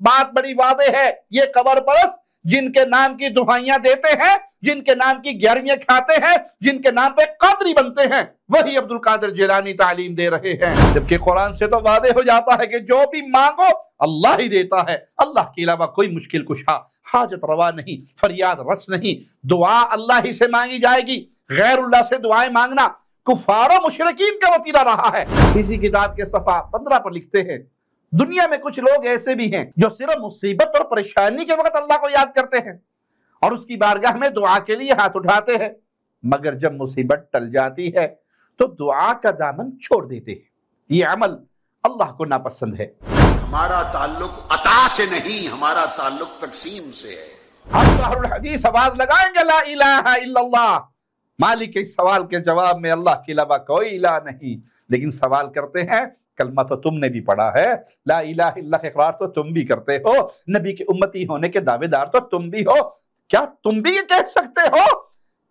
بات بڑی واضح ہے، یہ قبر پرست جن کے نام کی دعائیاں دیتے ہیں، جن کے نام کی گیارہویں کھاتے ہیں، جن کے نام پہ قادری بنتے ہیں، وہی عبد القادر جیلانی تعلیم دے رہے ہیں، جبکہ قرآن سے تو واضح ہو جاتا ہے کہ جو بھی مانگو اللہ ہی دیتا ہے، اللہ کے علاوہ کوئی مشکل کشا، حاجت روا نہیں، فریاد رس نہیں، دعا اللہ ہی سے مانگی جائے گی۔ غیر اللہ سے دعائیں مانگنا کفار و مشرکین کا وتیرہ رہا ہے۔ اسی کتاب کے صفحہ 15 پر لکھتے ہیں، دنیا میں کچھ لوگ ایسے بھی ہیں جو صرف مصیبت اور پریشانی کے وقت اللہ کو یاد کرتے ہیں اور اس کی بارگاہ میں دعا کے لیے ہاتھ اٹھاتے ہیں، مگر جب مصیبت ٹل جاتی ہے تو دعا کا دامن چھوڑ دیتے ہیں۔ یہ عمل اللہ کو ناپسند ہے۔ ہمارا تعلق عطا سے نہیں، ہمارا تعلق تقسیم سے ہے۔ ہم اہل الحدیث آواز لگائیں گے لا الہ الا اللہ، مالک کے اس سوال کے جواب میں اللہ کے علاوہ کوئی الہ نہیں، لیکن سوال کرتے ہیں کلمہ تو تم نے بھی پڑھا ہے، لا الہ الا اللہ اقرار تو تم بھی کرتے ہو، نبی کے امتی ہونے کے دعوے دار تو تم بھی ہو، کیا تم بھی یہ کہہ سکتے ہو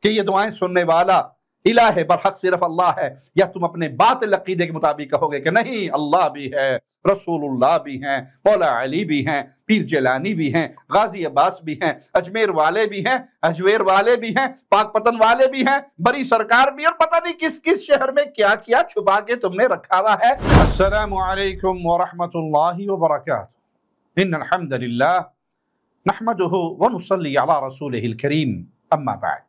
کہ یہ دعائیں سننے والا الہ برحق صرف اللہ ہے، یا تم اپنے باطل عقیدے کے مطابق کہو گے کہ نہیں اللہ بھی ہے، رسول اللہ بھی ہیں، مولا علی بھی ہیں، پیر جیلانی بھی ہیں، غازی عباس بھی ہیں، اجمیر والے بھی ہیں، اجویر والے بھی ہیں، پاک پتن والے بھی ہیں، بڑی سرکار بھی، اور پتہ نہیں کس کس شہر میں کیا کیا چھپا کے تم نے رکھا ہوا ہے۔ السلام علیکم ورحمۃ اللہ وبرکاتہ، ان الحمد للہ نحمده ونصلی علی رسولہ الکریم، اما بعد۔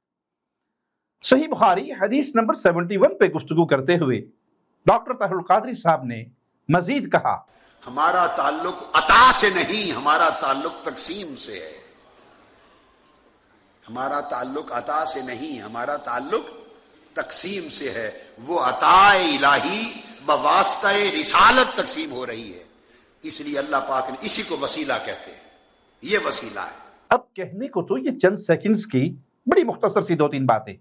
صحیح بخاری حدیث نمبر 71 پہ گفتگو کرتے ہوئے ڈاکٹر طاہر القادری صاحب نے مزید کہا، ہمارا تعلق عطا سے نہیں، ہمارا تعلق تقسیم سے ہے۔ ہمارا تعلق عطا سے نہیں، ہمارا تعلق تقسیم سے ہے۔ وہ عطا الہی بواسطہ رسالت تقسیم ہو رہی ہے، اس لیے اللہ پاک نے اسی کو وسیلہ کہتے ہیں، یہ وسیلہ ہے۔ اب کہنے کو تو یہ چند سیکنڈز کی بڑی مختصر سی 2-3 باتیں،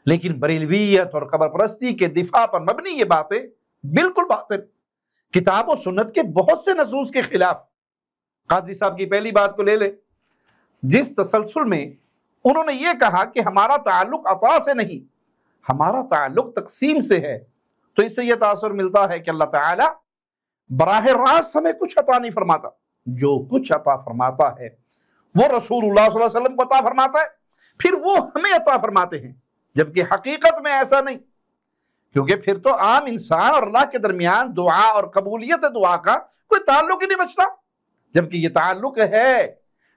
لیکن بریلویت اور قبر پرستی کے دفاع پر مبنی یہ باتیں بالکل باطل، کتاب و سنت کے بہت سے نصوص کے خلاف۔ قادری صاحب کی پہلی بات کو لے لیں، جس تسلسل میں انہوں نے یہ کہا کہ ہمارا تعلق عطا سے نہیں، ہمارا تعلق تقسیم سے ہے، تو اس سے یہ تاثر ملتا ہے کہ اللہ تعالیٰ براہ راست ہمیں کچھ عطا نہیں فرماتا، جو کچھ عطا فرماتا ہے وہ رسول اللہ صلی اللہ علیہ وسلم کو عطا فرماتا ہے، پھر وہ ہمیں عطا فرماتے ہیں، جبکہ حقیقت میں ایسا نہیں، کیونکہ پھر تو عام انسان اور اللہ کے درمیان دعا اور قبولیت دعا کا کوئی تعلق ہی نہیں بچتا، جبکہ یہ تعلق ہے۔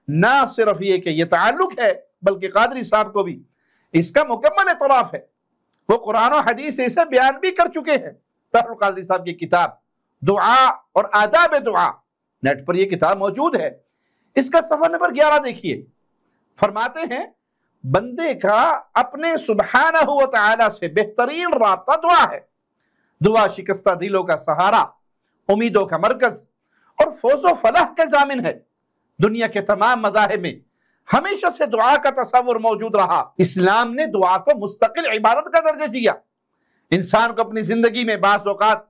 نہ صرف یہ کہ یہ تعلق ہے، بلکہ قادری صاحب کو بھی اس کا مکمل اعتراف ہے، وہ قرآن و حدیث سے اسے بیان بھی کر چکے ہیں۔ طاہر القادری صاحب کی کتاب دعا اور آداب دعا، نیٹ پر یہ کتاب موجود ہے، اس کا صفحہ نمبر 11 دیکھیے، فرماتے ہیں بندے کا اپنے سبحانہ و تعالی سے بہترین رابطہ دعا ہے۔ دعا شکستہ دلوں کا سہارا، امیدوں کا مرکز اور فوز و فلاح کا ضامن ہے۔ دنیا کے تمام مذاہب میں ہمیشہ سے دعا کا تصور موجود رہا۔ اسلام نے دعا کو مستقل عبادت کا درجہ دیا۔ انسان کو اپنی زندگی میں بعض اوقات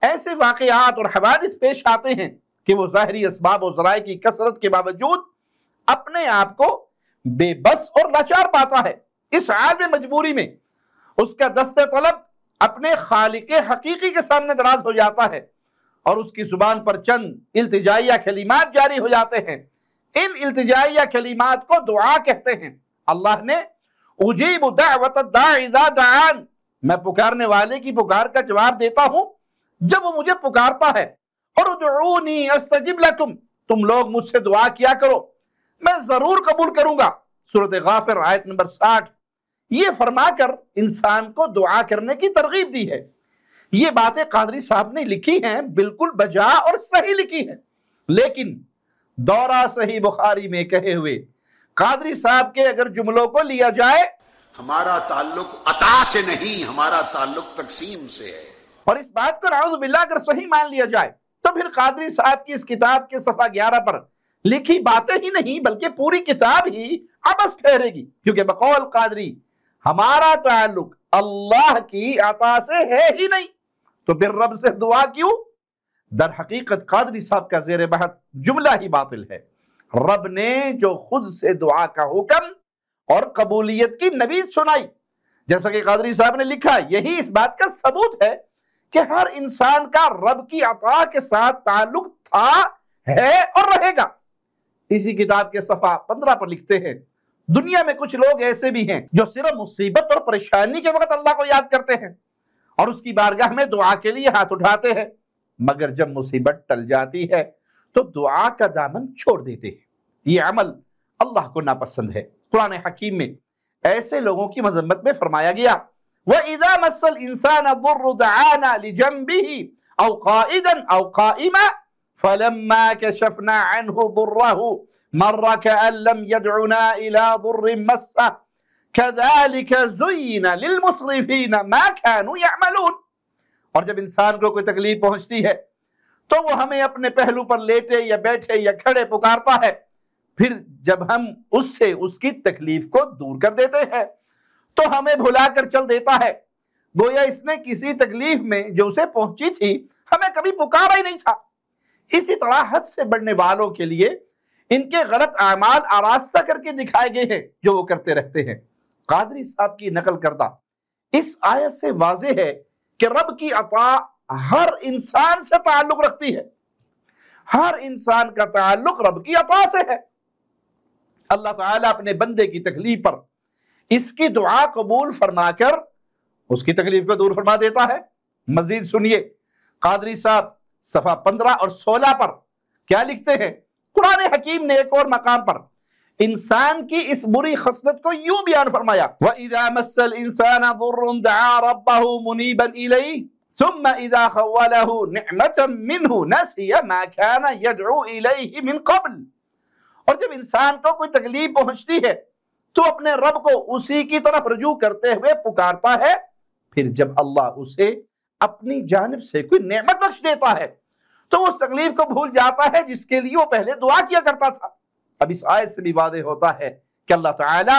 ایسے واقعات اور حوادث پیش آتے ہیں کہ وہ ظاہری اسباب و ذرائع کی کثرت کے باوجود اپنے آپ کو بے بس اور لاچار پاتا ہے۔ اس حال میں مجبوری میں اس کا دست طلب اپنے خالق حقیقی کے سامنے دراز ہو جاتا ہے اور اس کی زبان پر چند التجائیہ کلمات جاری ہو جاتے ہیں۔ ان التجائیہ کلمات کو دعا کہتے ہیں۔ اللہ نے اجیب دعوت الداع اذا دعان، میں پکارنے والے کی پکار کا جواب دیتا ہوں جب وہ مجھے پکارتا ہے، اور ادعونی استجب لکم، تم لوگ مجھ سے دعا کیا کرو میں ضرور قبول کروں گا۔ سورۃ غافر آیت نمبر 60۔ یہ فرما کر انسان کو دعا کرنے کی ترغیب دی ہے۔ یہ باتیں قادری صاحب نے لکھی ہیں، بالکل بجا اور صحیح لکھی ہیں، لیکن دورہ صحیح بخاری میں کہے ہوئے قادری صاحب کے اگر جملوں کو لیا جائے، ہمارا تعلق عطا سے نہیں، ہمارا تعلق تقسیم سے ہے، اور اس بات کو نعوذ باللہ اگر صحیح مان لیا جائے، تو پھر قادری صاحب کی اس کتاب کے صفحہ 11 پر لکھی باتیں ہی نہیں بلکہ پوری کتاب ہی عبث ٹھہرے گی، کیونکہ بقول قادری ہمارا تعلق اللہ کی عطا سے ہے ہی نہیں، تو پھر رب سے دعا کیوں؟ در حقیقت قادری صاحب کا زیر بحث جملہ ہی باطل ہے۔ رب نے جو خود سے دعا کا حکم اور قبولیت کی نوید سنائی، جیسا کہ قادری صاحب نے لکھا، یہی اس بات کا ثبوت ہے کہ ہر انسان کا رب کی عطا کے ساتھ تعلق تھا، ہے اور رہے گا۔ اسی کتاب کے صفحہ 15 پر لکھتے ہیں دنیا میں کچھ لوگ ایسے بھی ہیں جو صرف مصیبت اور پریشانی کے وقت اللہ کو یاد کرتے ہیں اور اس کی بارگاہ میں دعا کے لیے ہاتھ اٹھاتے ہیں، مگر جب مصیبت ٹل جاتی ہے تو دعا کا دامن چھوڑ دیتے ہیں۔ یہ عمل اللہ کو ناپسند ہے۔ قرآن حکیم میں ایسے لوگوں کی مذمت میں فرمایا گیا وَإِذَا مَسَّ الْإِنسَانَ الضُّرُّ دَعَانَا لِجَنبِهِ أَوْ قَائِدًا أَوْ قَائِمًا فَلَمَّا كَشَفْنَا عَنْهُ ضُرَّهُ مَرَّ كَأَن لَّمْ يَدْعُنَا إِلَىٰ ضُرٍّ مَّسَّهُ كَذَلِكَ زُيِّنَ لِلْمُسْرِفِينَ مَا كَانُوا يَعْمَلُونَ۔ اور جب انسان کو کوئی تکلیف پہنچتی ہے تو وہ ہمیں اپنے پہلو پر لیٹے یا بیٹھے یا کھڑے پکارتا ہے، پھر جب ہم اس سے اس کی تکلیف کو دور کر دیتے ہیں تو ہمیں بھلا کر چل دیتا ہے، گویا اس نے کسی تکلیف میں جو اسے پہنچی تھی ہمیں کبھی پکارا ہی نہیں تھا۔ اسی طرح حد سے بڑھنے والوں کے لیے ان کے غلط اعمال آراستہ کر کے دکھائے گئے ہیں جو وہ کرتے رہتے ہیں۔ قادری صاحب کی نقل کردہ اس آیت سے واضح ہے کہ رب کی عطا ہر انسان سے تعلق رکھتی ہے، ہر انسان کا تعلق رب کی عطا سے ہے۔ اللہ تعالیٰ اپنے بندے کی تکلیف پر اس کی دعا قبول فرما کر اس کی تکلیف کو دور فرما دیتا ہے۔ مزید سنیے قادری صاحب صفحہ 15 اور 16 پر کیا لکھتے ہیں۔ قرآن حکیم نے ایک اور مقام پر انسان کی اس بری خصلت کو یوں بیان فرمایا وَإِذَا مَسَّ الْإِنسَانَ ضُرٌّ دَعَا رَبَّهُ مُنِيبًا إِلَيْهِ ثُمَّ إِذَا خَوَّلَهُ نِعْمَةً مِّنْهُ نَسِيَ مَا كَانَ يَدْعُو إِلَيْهِ مِنْ قَبْلِ۔ اور جب انسان کو کوئی تکلیف پہنچتی ہے تو اپنے رب کو اسی کی طرف رجوع کرتے ہوئے پکارتا ہے، پھر جب اللہ اسے اپنی جانب سے کوئی نعمت بخش دیتا ہے تو اس تکلیف کو بھول جاتا ہے جس کے لیے وہ پہلے دعا کیا کرتا تھا۔ اب اس آیت سے بھی واضح ہوتا ہے کہ اللہ تعالیٰ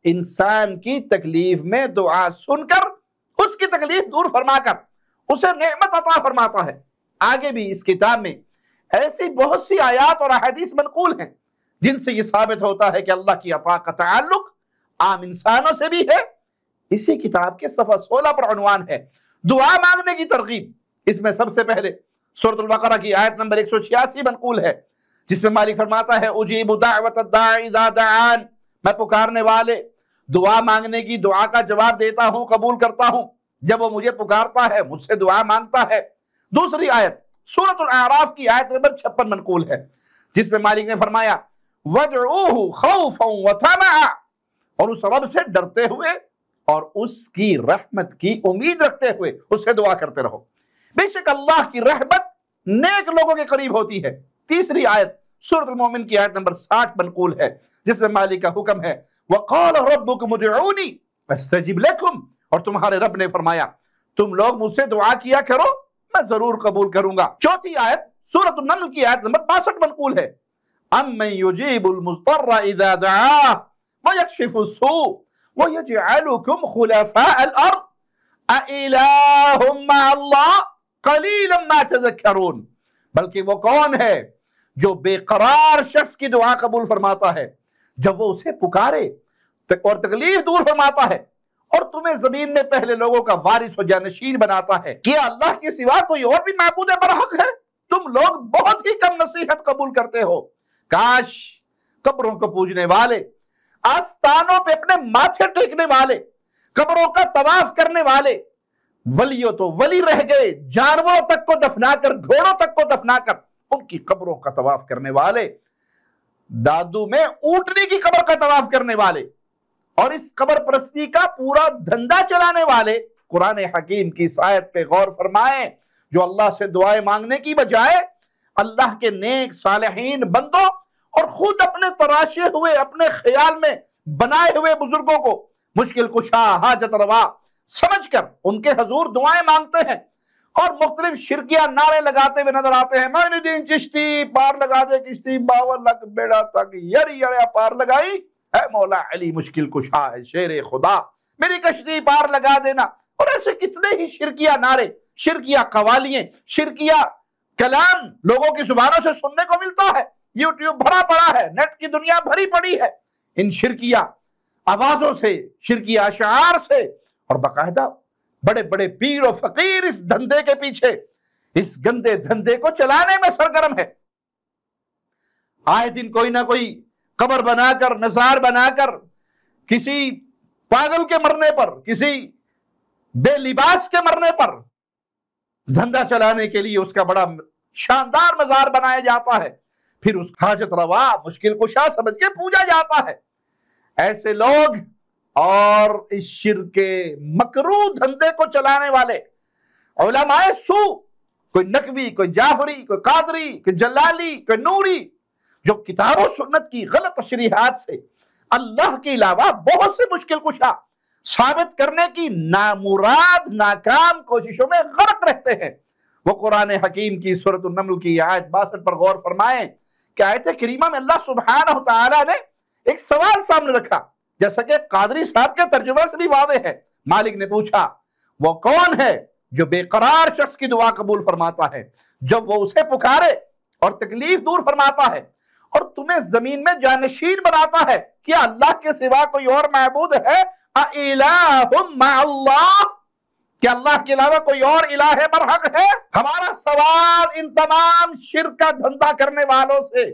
انسان کی تکلیف میں دعا سن کر اس کی تکلیف دور فرما کر اسے نعمت عطا فرماتا ہے۔ آگے بھی اس کتاب میں ایسی بہت سی آیات اور احادیث منقول ہیں جن سے یہ ثابت ہوتا ہے کہ اللہ کی عطا کا تعلق عام انسانوں سے بھی ہے۔ اسی کتاب کے صفحہ 16 پر عنوان ہے دعا مانگنے کی ترغیب۔ اس میں سب سے پہلے سورۃ البقرہ کی آیت نمبر 186 منقول ہے جس میں مالک فرماتا ہے اجیب دعوت الداعی اذا دعان، میں پکارنے والے دعا مانگنے کی دعا کا جواب دیتا ہوں، قبول کرتا ہوں جب وہ مجھے پکارتا ہے، مجھ سے دعا مانگتا ہے۔ دوسری آیت سورۃ الاعراف کی آیت نمبر 56 منقول ہے جس میں مالک نے فرمایا وَادْعُوهُ خَوْفًا وَطَمَعًا، اور اس رب سے ڈرتے ہوئے اور اس کی رحمت کی امید رکھتے ہوئے اس سے دعا کرتے رہو۔ بے شک اللہ کی رحمت نیک لوگوں کے قریب ہوتی ہے۔ تیسری آیت سورۃ المومن کی آیت نمبر 60 منقول ہے جس میں مالک کا حکم ہے وَقَالَ رَبُّكُمُ ادْعُونِي أَسْتَجِبْ لَكُمْ، اور تمہارے رب نے فرمایا تم لوگ مجھ سے دعا کیا کرو میں ضرور قبول کروں گا۔ چوتھی آیت سورۃ النمل کی آیت نمبر 62 منقول ہے أَمَّن يُجِيبُ الْمُضْطَرَّ إِذَا دَعَاهُ وَيَكْشِفُ السُّوءَ وَيَجْعَلُكُمْ خُلَفَاءَ الْأَرْضِ أَإِلَٰهٌ مَّعَ اللَّهِ قَلِيلًا مَّا تَذَكَّرُونَ، بلکہ وہ کون ہے جو بے قرار شخص کی دعا قبول فرماتا ہے جب وہ اسے پکارے اور تکلیف دور فرماتا ہے اور تمہیں زمین میں پہلے لوگوں کا وارث و جانشین بناتا ہے۔ کیا اللہ کے سوا کوئی اور بھی معبود برحق ہے؟ تم لوگ بہت ہی کم نصیحت قبول کرتے ہو۔ کاش قبروں کو پوجنے والے، آستانوں پہ اپنے ماتھے ٹیکنے والے، قبروں کا طواف کرنے والے ولیوں تو ولی رہ گئے، جانوروں تک کو دفنا کر، گھوڑوں تک کو دفنا کر ان کی قبروں کا طواف کرنے والے، دادو میں اونٹنی کی قبر کا طواف کرنے والے اور اس قبر پرستی کا پورا دھندا چلانے والے قرآن حکیم کی اس آیت پہ غور فرمائیں جو اللہ سے دعائیں مانگنے کی بجائے اللہ کے نیک صالحین بندوں اور خود اپنے تراشے ہوئے اپنے خیال میں بنائے ہوئے بزرگوں کو مشکل کشا حاجت روا سمجھ کر ان کے حضور دعائیں مانگتے ہیں اور مختلف شرکیہ نعرے لگاتے ہوئے نظر آتے ہیں۔ معین الدین چشتی پار لگا دے کشتی 52 لاکھ بیڑا تک یری یریا پار لگائی، اے مولا علی مشکل کشا ہے شیر خدا میری کشتی پار لگا دینا، اور ایسے کتنے ہی شرکیہ نعرے، شرکیہ قوالیاں، شرکیہ کلام لوگوں کی زبانوں سے سننے کو ملتا ہے۔ یوٹیوب بھرا پڑا ہے، نیٹ کی دنیا بھری پڑی ہے ان شرکیہ آوازوں سے، شرکیہ اشعار سے، اور باقاعدہ بڑے بڑے پیر و فقیر اس دھندے کے پیچھے، اس گندے دھندے کو چلانے میں سرگرم ہے۔ آئے دن کوئی نہ کوئی قبر بنا کر، مزار بنا کر، کسی پاگل کے مرنے پر، کسی بے لباس کے مرنے پر دھندا چلانے کے لیے اس کا بڑا شاندار مزار بنایا جاتا ہے، پھر اس حاجت روا مشکل کشا سمجھ کے پوجا جاتا ہے۔ ایسے لوگ اور اس شرک کے مکروہ دھندے کو چلانے والے علماء سو، کوئی نقوی، کوئی جعفری، کوئی قادری، کوئی جلالی، کوئی نوری، جو کتاب و سنت کی غلط تشریحات سے اللہ کے علاوہ بہت سے مشکل کشا ثابت کرنے کی نامراد ناکام کوششوں میں غرق رہتے ہیں۔ وہ قرآن حکیم کی سورۃ النمل کی آیت 62 پر غور فرمائیں کہ آیت کریمہ میں اللہ سبحانہ وتعالی نے ایک سوال سامنے رکھا، جیسا کہ قادری صاحب کے ترجمہ سے بھی واضح ہے۔ مالک نے پوچھا وہ کون ہے جو بے قرار شخص کی دعا قبول فرماتا ہے جب وہ اسے پکارے اور تکلیف دور فرماتا ہے اور تمہیں زمین میں جانشین بناتا ہے؟ کیا اللہ کے سوا کوئی اور معبود ہے؟ اِلَٰهٌ مَّعَ اللَّهِ، کیا اللہ کے علاوہ کوئی اور الہ برحق ہے؟ ہمارا سوال ان تمام شرک کا دھندا کرنے والوں سے،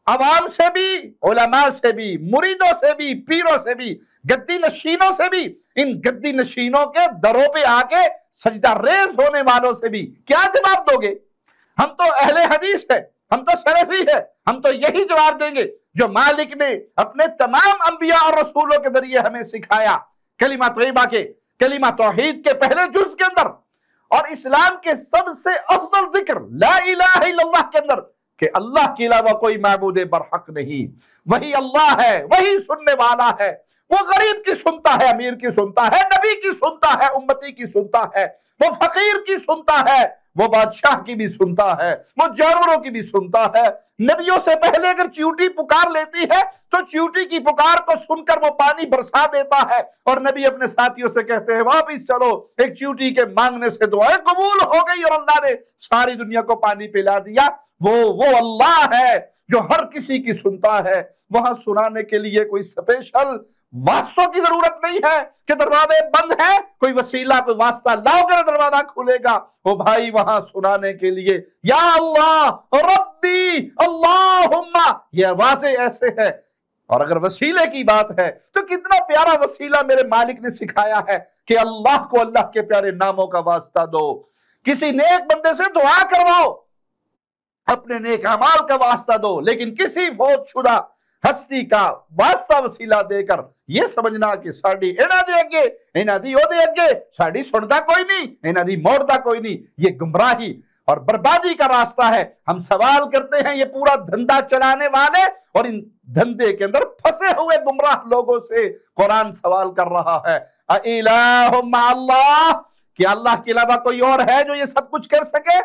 عوام سے بھی، علماء سے بھی، مریدوں سے بھی، پیروں سے بھی، گدی نشینوں سے بھی، ان گدی نشینوں کے دروں پہ آ کے سجدہ ریز ہونے والوں سے بھی کیا جواب دو گے؟ ہم تو اہل حدیث ہیں، ہم تو سلفی ہیں، ہم تو یہی جواب دیں گے جو مالک نے اپنے تمام انبیاء اور رسولوں کے ذریعے ہمیں سکھایا، کلمہ طیبہ کے، کلمہ توحید کے پہلے جز کے اندر اور اسلام کے سب سے افضل ذکر لا الہ الا اللہ کے اندر، کہ اللہ کے علاوہ کوئی معبود برحق نہیں، وہی اللہ ہے، وہی سننے والا ہے، وہ غریب کی سنتا ہے، امیر کی سنتا ہے، نبی کی سنتا ہے، امتی کی سنتا ہے، وہ فقیر کی سنتا ہے، وہ بادشاہ کی بھی سنتا ہے، وہ جانوروں کی بھی سنتا ہے۔ نبیوں سے پہلے اگر چیوٹی پکار لیتی ہے تو چیوٹی کی پکار کو سن کر وہ پانی برسا دیتا ہے، اور نبی اپنے ساتھیوں سے کہتے ہیں واپس چلو، ایک چیوٹی کے مانگنے سے دعائیں قبول ہو گئی اور اللہ نے ساری دنیا کو پانی پلا دیا۔ وہ اللہ ہے جو ہر کسی کی سنتا ہے، وہاں سنانے کے لیے کوئی سپیشل واسطوں کی ضرورت نہیں ہے کہ دروازے بند ہیں، کوئی وسیلہ، کوئی واسطہ لاؤ کر دروازہ کھلے گا۔ وہ بھائی وہاں سنانے کے لیے یا اللہ ربی اللہم، یہ آوازیں ایسے ہیں۔ اور اگر وسیلے کی بات ہے تو کتنا پیارا وسیلہ میرے مالک نے سکھایا ہے کہ اللہ کو اللہ کے پیارے ناموں کا واسطہ دو، کسی نیک بندے سے دعا کرواؤ، اپنے نیک اعمال کا واسطہ دو، لیکن کسی فوت شدہ ہستی کا واسطہ وسیلہ دے کر یہ سمجھنا کہ ساڑی اینا دے اگے، اینا دی او دے اگے، ساڑی سندا کوئی نہیں، اینا دی موڑدا کوئی نہیں، یہ گمراہی اور بربادی کا راستہ ہے۔ ہم سوال کرتے ہیں یہ پورا دھندا چلانے والے اور ان دھندے کے اندر پھنسے ہوئے گمراہ لوگوں سے قرآن سوال کر رہا ہے، اِلَٰهٌ مَّعَ اللَّهِ، کیا اللہ کے علاوہ کوئی اور ہے جو یہ سب کچھ کر سکے؟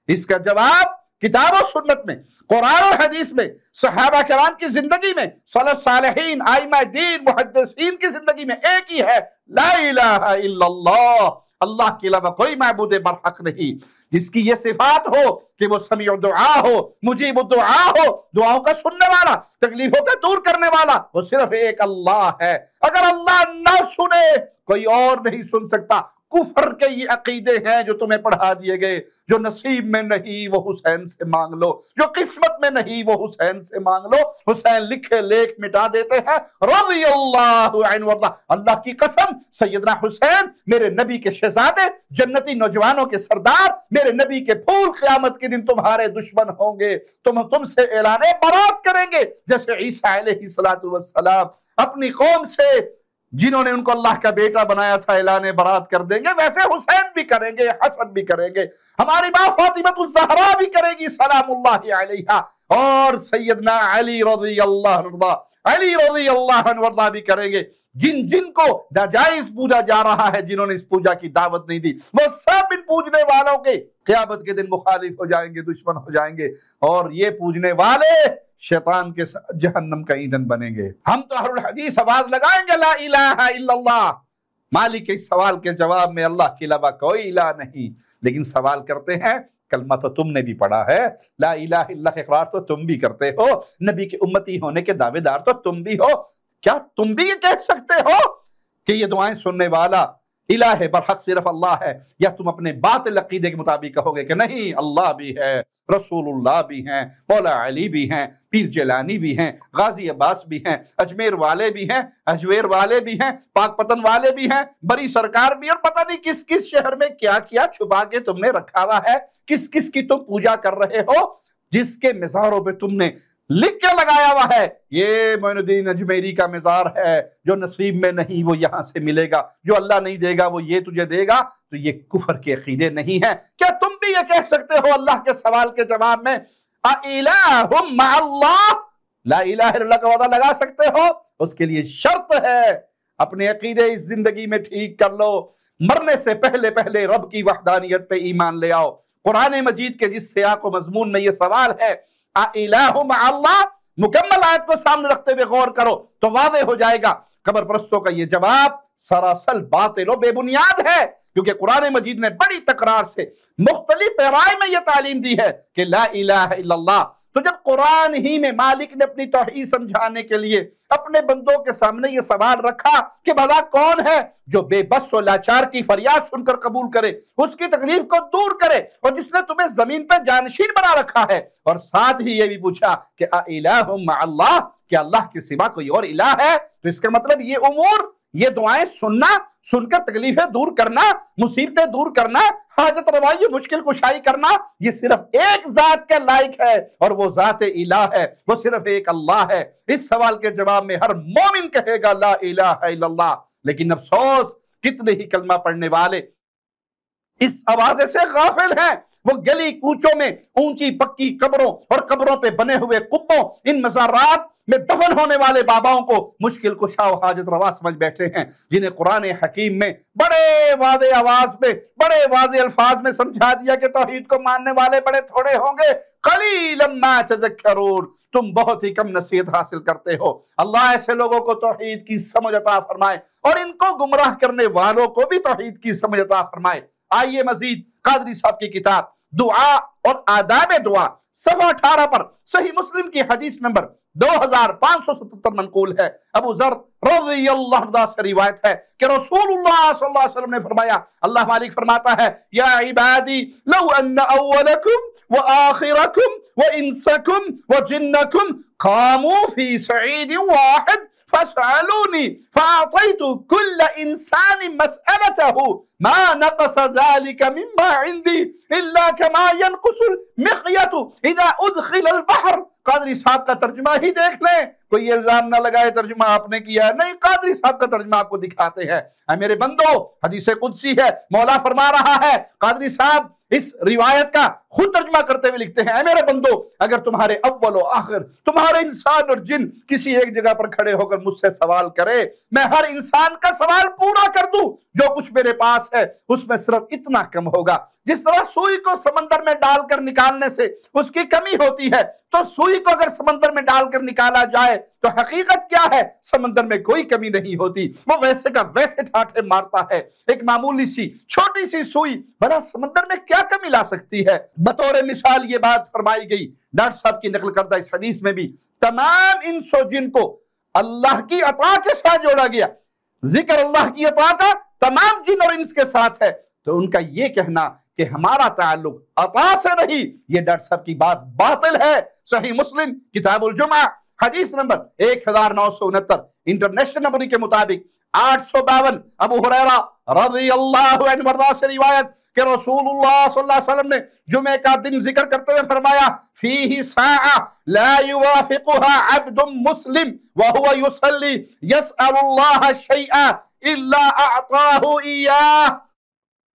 اس کا جواب کتاب و سنت میں، قرآن اور حدیث میں، صحابہ کرام کی زندگی میں، سلف صالحین، ائمہ دین، محدثین کی زندگی میں ایک ہی ہے، لا الہ الا اللہ، اللہ کے علاوہ کوئی معبود برحق نہیں، جس کی یہ صفات ہو کہ وہ سمیع دعا ہو، مجیب دعا ہو، دعاؤں کا سننے والا، تکلیفوں کا دور کرنے والا، وہ صرف ایک اللہ ہے۔ اگر اللہ نہ سنے کوئی اور نہیں سن سکتا۔ کفر کے یہ عقیدے ہیں جو تمہیں پڑھا دیے گئے، جو نصیب میں نہیں وہ حسین سے مانگ لو، جو قسمت میں نہیں وہ حسین سے مانگ لو۔ حسین لکھے لیکھ مٹا دیتے ہیں، رضی اللہ عنہ وارضہ، اللہ کی قسم سیدنا حسین میرے نبی کے شہزادے، جنتی نوجوانوں کے سردار، میرے نبی کے پھول، قیامت کے دن تمہارے دشمن ہوں گے، تم سے اعلان برات کریں گے، جیسے عیسیٰ علیہ السلام اپنی قوم سے جنہوں نے ان کو اللہ کا بیٹا بنایا تھا اعلان برات کر دیں گے، ویسے حسین بھی کریں گے، حسن بھی کریں گے، ہماری ماں فاطمہ الزہرا بھی کرے گی سلام اللہ علیہا، اور سیدنا علی رضی اللہ عنہ بھی کریں گے۔ جن کو ناجائز پوجا جا رہا ہے، جنہوں نے اس پوجا کی دعوت نہیں دی، وہ سب ان پوجنے والوں کے قیامت کے دن مخالف ہو جائیں گے، دشمن ہو جائیں گے، اور یہ پوجنے والے شیطان کے ساتھ جہنم کا ایندھن بنیں گے۔ ہم تو اہل الحدیث آواز لگائیں گے لا الہ الا اللہ۔ مالک کے اس سوال کے جواب میں اللہ کے علاوہ کوئی الہ نہیں، لیکن سوال کرتے ہیں کلمہ تو تم نے بھی پڑھا ہے، لا الہ الا اللہ اقرار تو تم بھی کرتے ہو، نبی کے امتی ہونے کے دعوے دار تو تم بھی ہو، کیا تم بھی یہ کہہ سکتے ہو کہ یہ دعائیں سننے والا، الہ برحق صرف اللہ ہے، یا تم اپنے باطل عقیدے کے مطابق کہو گے کہ نہیں اللہ بھی ہے، رسول اللہ بھی ہیں، مولا علی بھی ہیں، پیر جیلانی بھی ہیں، غازی عباس بھی ہیں، اجمیر والے بھی ہیں، اجویر والے بھی ہیں، پاک پتن والے بھی ہیں، بڑی سرکار بھی، اور پتہ نہیں کس کس شہر میں کیا کیا چھپا کے تم نے رکھا ہوا ہے، کس کس کی تم پوجا کر رہے ہو، جس کے مزاروں پہ تم نے لکھ کے لگایا ہوا ہے یہ معین الدین اجمیری کا مزار ہے، جو نصیب میں نہیں وہ یہاں سے ملے گا، جو اللہ نہیں دے گا وہ یہ تجھے دے گا، تو یہ کفر کے عقیدے نہیں ہیں۔ کیا تم بھی یہ کہہ سکتے ہو اللہ کے سوال کے جواب میں اِلَٰهٌ مَعَ اللَّهِ، لا الہ الا اللہ کا وعدہ لگا سکتے ہو؟ اس کے لیے شرط ہے اپنے عقیدے اس زندگی میں ٹھیک کر لو، مرنے سے پہلے پہلے رب کی وحدانیت پہ ایمان لے آؤ۔ قرآن مجید کے جس سیاق و مضمون میں یہ سوال ہے الہ مع اللہ، مکمل آیت کو سامنے رکھتے ہوئے غور کرو تو واضح ہو جائے گا قبر پرستوں کا یہ جواب سراسر باطل و بے بنیاد ہے، کیونکہ قرآن مجید نے بڑی تکرار سے مختلف پیرائے میں یہ تعلیم دی ہے کہ لا الہ الا اللہ۔ تو جب قرآن ہی میں مالک نے اپنی توحید سمجھانے کے لیے اپنے بندوں کے سامنے یہ سوال رکھا کہ بھلا کون ہے جو بے بس و لاچار کی فریاد سن کر قبول کرے، اس کی تکلیف کو دور کرے، اور جس نے تمہیں زمین پہ جانشین بنا رکھا ہے، اور ساتھ ہی یہ بھی پوچھا کہ الہ مع اللہ، کیا اللہ کے سوا کوئی اور الہ ہے؟ تو اس کا مطلب یہ امور، یہ دعائیں سن کر تکلیفیں دور کرنا، مصیبتیں دور کرنا، حاجت روائی مشکل کشائی کرنا، یہ صرف ایک ذات کے لائق ہے، اور وہ ذات الہ ہے، وہ صرف ایک اللہ ہے۔ اس سوال کے جواب میں ہر مومن کہے گا لا الہ الا اللہ، لیکن افسوس کتنے ہی کلمہ پڑھنے والے اس آوازے سے غافل ہیں۔ وہ گلی کوچوں میں اونچی پکی قبروں اور قبروں پہ بنے ہوئے قبوں، ان مزارات میں دفن ہونے والے باباؤں کو مشکل کشا و حاجت روا سمجھ بیٹھے ہیں، جنہیں قرآن حکیم میں بڑے واضح آواز میں، بڑے واضح الفاظ میں سمجھا دیا کہ توحید کو ماننے والے بڑے تھوڑے ہوں گے، قلیلا ما تذکرون، تم بہت ہی کم نصیحت حاصل کرتے ہو۔ اللہ ایسے لوگوں کو توحید کی سمجھ عطا فرمائے، اور ان کو گمراہ کرنے والوں کو بھی توحید کی سمجھ عطا فرمائے۔ آئیے مزید قادری صاحب کی کتاب دعا اور آداب دعا صفحہ 18 پر صحیح مسلم کی حدیث نمبر 2577 منقول ہے، ابو ذر رضی اللہ عنہ سے روایت ہے کہ رسول اللہ صلی اللہ علیہ وسلم نے فرمایا، اللہ مالک فرماتا ہے یا عبادی لو ان اولکم وآخرکم وانسکم وجنکم قاموا فی سعید واحد فاسألونی فأعطیت کل انسان مسئلته ما نقص ذلك مما عندي الا كما ينقص المخيط اذا ادخل البحر۔ قادری صاحب کا ترجمہ ہی دیکھ لیں، کوئی الزام نہ لگائے ترجمہ آپ نے کیا ہے، نہیں، قادری صاحب کا ترجمہ آپ کو دکھاتے ہیں۔ اے میرے بندو، حدیث قدسی ہے، مولا فرما رہا ہے، قادری صاحب اس روایت کا خود ترجمہ کرتے ہوئے لکھتے ہیں، اے میرے بندو، اگر تمہارے اول و آخر، تمہارے انسان اور جن کسی ایک جگہ پر کھڑے ہو کر مجھ سے سوال کرے، میں ہر انسان کا سوال پورا کر دوں، جو کچھ میرے پاس ہے اس میں صرف اتنا کم ہوگا۔ جس طرح سوئی کو سمندر میں ڈال کر نکالنے سے اس کی کمی ہوتی ہے، تو سوئی کو اگر سمندر میں ڈال کر نکالا جائے تو حقیقت کیا ہے؟ سمندر میں کوئی کمی نہیں ہوتی، وہ ویسے کا ویسے ٹھاٹھے مارتا ہے۔ ایک معمولی سی چھوٹی سی سوئی بھلا سمندر میں کیا کمی لا سکتی ہے؟ بطور مثال یہ بات فرمائی گئی ڈاکٹر صاحب کی نقل کردہ اس حدیث میں بھی، تمام انس و جن کو اللہ کی عطا کے ساتھ جوڑا گیا، ذکر اللہ کی عطا کا تمام جن اور انس کے ساتھ ہے، تو ان کا یہ کہنا کہ ہمارا تعلق عطا سے نہیں، یہ ڈاکٹر صاحب کی بات باطل ہے۔ صحیح مسلم کتاب الجمعہ حدیث نمبر 1969، انٹرنیشنل نمبر کے مطابق 852، ابو ہریرہ رضی اللہ عنہ سے روایت کہ رسول اللہ صلی اللہ علیہ وسلم نے جمعہ کا دن ذکر کرتے ہوئے فرمایا فیہ ساعہ لا یوافقها عبد مسلم وهو یصلی یسأل اللہ شیئا الا اعطاہ ایاہ۔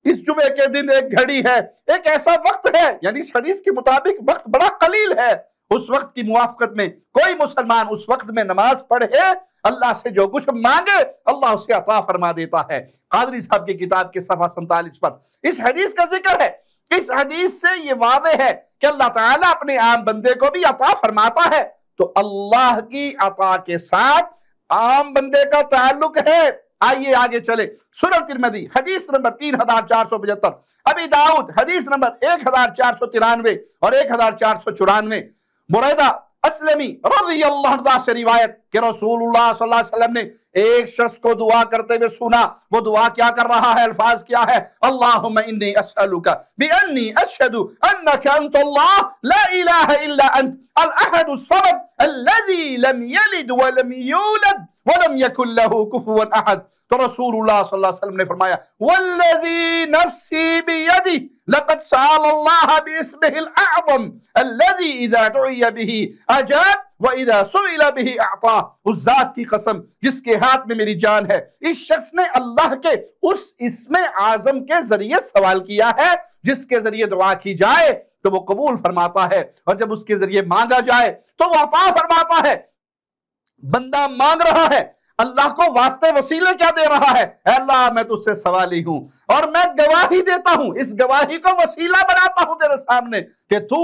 اس جمعے کے دن ایک گھڑی ہے، ایک ایسا وقت ہے، یعنی اس حدیث کے مطابق وقت بڑا قلیل ہے، اس وقت کی موافقت میں کوئی مسلمان اس وقت میں نماز پڑھے، اللہ سے جو کچھ مانگے اللہ اسے عطا فرما دیتا ہے۔ قادری صاحب کی کتاب کے صفحہ 47 پر اس حدیث کا ذکر ہے۔ اس حدیث سے یہ واضح ہے کہ اللہ تعالیٰ اپنے عام بندے کو بھی عطا فرماتا ہے، تو اللہ کی عطا کے ساتھ عام بندے کا تعلق ہے۔ آئیے آگے چلے، سنن ترمذی حدیث نمبر 3475، ابی داؤد حدیث نمبر 1493 اور 1494، بریدہ اسلمی رضی اللہ عنہ سے روایت کہ رسول اللہ صلی اللہ علیہ وسلم نے ایک شخص کو دعا کرتے ہوئے سنا، وہ دعا کیا کر رہا ہے، الفاظ کیا ہے، اللہم انی اسألک بانی اشہد انک انت اللہ لا الہ الا انت الاحد الصمد الذی لم یلد ولم یولد ولم یکن لہ کفوا احد۔ تو رسول اللہ صلی اللہ علیہ وسلم نے فرمایا والذی نفسی بیدہ لقد سأل اللہ باسمہ الاعظم الذی اذا دعی بہ اجاب وَإِذَا سُئِلَ بِهِ أَعْطَى، اس ذات کی قسم جس کے ہاتھ میں میری جان ہے، اس شخص نے اللہ کے اس اسم اعظم کے ذریعے سوال کیا ہے جس کے ذریعے دعا کی جائے تو وہ قبول فرماتا ہے، اور جب اس کے ذریعے مانگا جائے تو وہ عطا فرماتا ہے۔ بندہ مانگ رہا ہے، اللہ کو واسطے وسیلے کیا دے رہا ہے، اے اللہ میں تجھ سے سوالی ہوں اور میں گواہی دیتا ہوں، اس گواہی کو وسیلہ بناتا ہوں تیرے سامنے کہ تو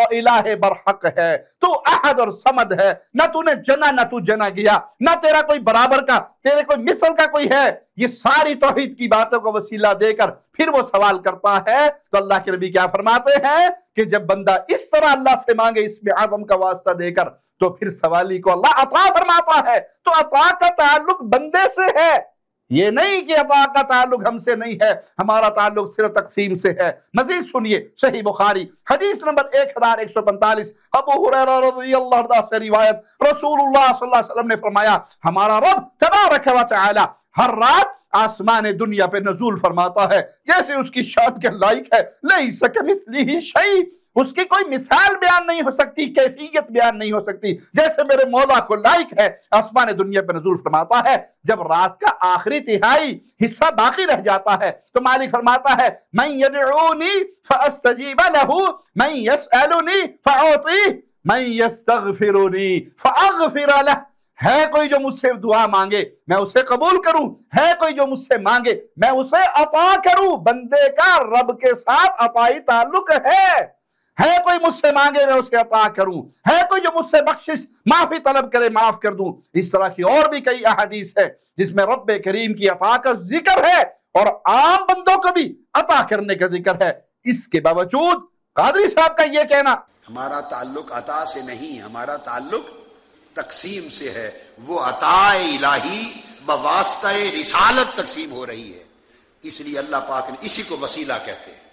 الہ برحق ہے، تو احد اور صمد ہے، نہ تو نے جنا نہ تو جنا گیا، نہ تیرا کوئی برابر کا، تیرے کوئی مثل کا کوئی ہے۔ یہ ساری توحید کی باتوں کو وسیلہ دے کر پھر وہ سوال کرتا ہے تو اللہ کے نبی کیا فرماتے ہیں کہ جب بندہ اس طرح اللہ سے مانگے اسم اعظم کا واسطہ دے کر تو پھر سوالی کو اللہ عطا فرماتا ہے۔ تو عطا کا تعلق بندے سے ہے، یہ نہیں کہ عطا کا تعلق ہم سے نہیں ہے، ہمارا تعلق صرف تقسیم سے ہے۔ مزید سنیے صحیح بخاری حدیث نمبر 1145 ابو ہریرہ رضی اللہ عنہ سے روایت، رسول اللہ صلی اللہ علیہ وسلم نے فرمایا ہمارا رب تبارک و تعالی ہر رات آسمان دنیا پہ نزول فرماتا ہے جیسے اس کی شان کے لائق ہے، لیس کمثلہ شیء، اس کی کوئی مثال بیان نہیں ہو سکتی، کیفیت بیان نہیں ہو سکتی، جیسے میرے مولا کو لائق ہے آسمان دنیا پہ نزول فرماتا ہے۔ جب رات کا آخری تہائی حصہ باقی رہ جاتا ہے تو مالک فرماتا ہے من یدعونی فاستجیب لہ من یسألنی فاعطیہ من یستغفرنی فاغفر لہ، ہے کوئی جو مجھ سے دعا مانگے میں اسے قبول کروں، ہے کوئی جو مجھ سے مانگے میں اسے عطا کروں۔ بندے کا رب کے ساتھ عطائی تعلق ہے کوئی مجھ سے مانگے میں اسے عطا کروں، ہے کوئی جو مجھ سے بخشش معافی طلب کرے معاف کر دوں۔ اس طرح کی اور بھی کئی احادیث ہے جس میں رب کریم کی عطا کا ذکر ہے اور عام بندوں کو بھی عطا کرنے کا ذکر ہے۔ اس کے باوجود قادری صاحب کا یہ کہنا ہمارا تعلق عطا سے نہیں، ہمارا تعلق تقسیم سے ہے، وہ عطا الہی بواسطہ رسالت تقسیم ہو رہی ہے، اس لیے اللہ پاک نے اسی کو وسیلہ کہتے ہیں،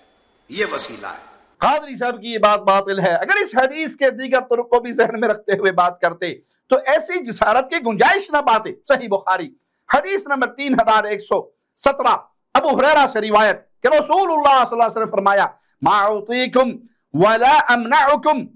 یہ وسیلہ ہے۔ قادری صاحب کی یہ بات باطل ہے۔ اگر اس حدیث کے دیگر طرق کو بھی ذہن میں رکھتے ہوئے بات کرتے تو ایسی جسارت کی گنجائش نہ پاتے۔ صحیح بخاری حدیث نمبر 3117 ابو ہریرہ سے روایت کہ رسول اللہ صلی اللہ علیہ وسلم فرمایا ما اعطیکم ولا امنعکم